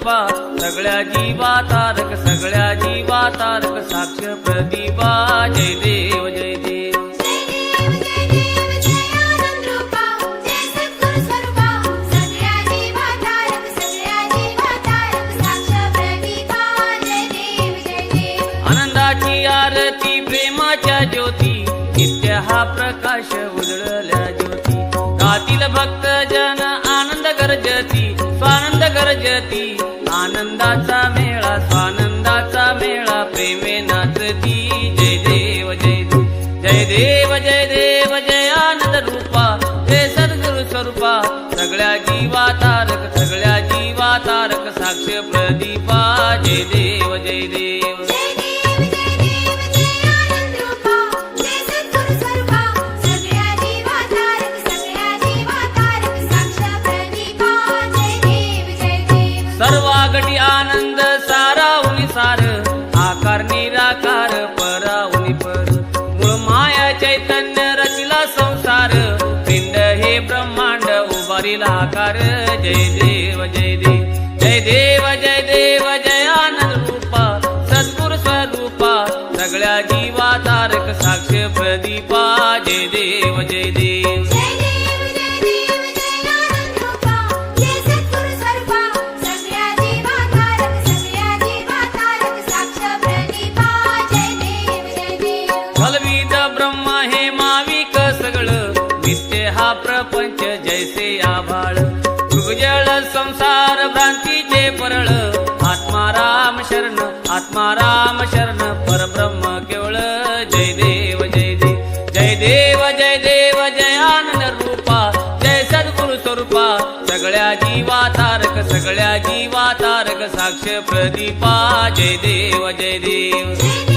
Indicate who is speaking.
Speaker 1: रूपा सगळ्या जीवा तारक सगळ्या जीवा तारक साक्ष प्रदीपा जय देव जय देव आनंदाची आरती प्रेमाच्या ज्योती नित्य हा प्रकाश उजळल्या ज्योती गातील भक्त जन आनंद गरजती स्वानंद गरजती आनंदाचा मेळा स्वानंदाचा मेळा प्रेमे नाचती जय देव जय देव जय देव जय देव जय आनंद रूपा जय सद्गुरु स्वरूपा सगळ्या जीवा तारक सगळ्या जीवा तारक साक्ष प्रदीपा जय देव जय देव सर्वागटी आनंद सारावनी सार आकार निराकार परावनी पर मूळ माया चैतन्य रचिला संसार पिंड हे ब्रह्मांड उभारीला आकार जय देव जय देव जय देव जय देव जय आनंद रूपा सद्गुरु स्वरूपा सगळ्या जीवा तारक साक्ष प्रदीपा जय देव जय देव फलविद ब्रह्म हे माविक सगळं नित्य हा प्रपंच जैसे आभाळ मृगजळ संसार भ्रांतीचे परळ आत्मा राम शरण परब्रह्म केवळ जय देव जय देव जय देव जय देव जय आनंद रूपा जय सद्गुरु स्वरूपा सगळ्या जीवा तारक सगळ्या जीवा तारक साक्ष प्रदीपा जय देव जय देव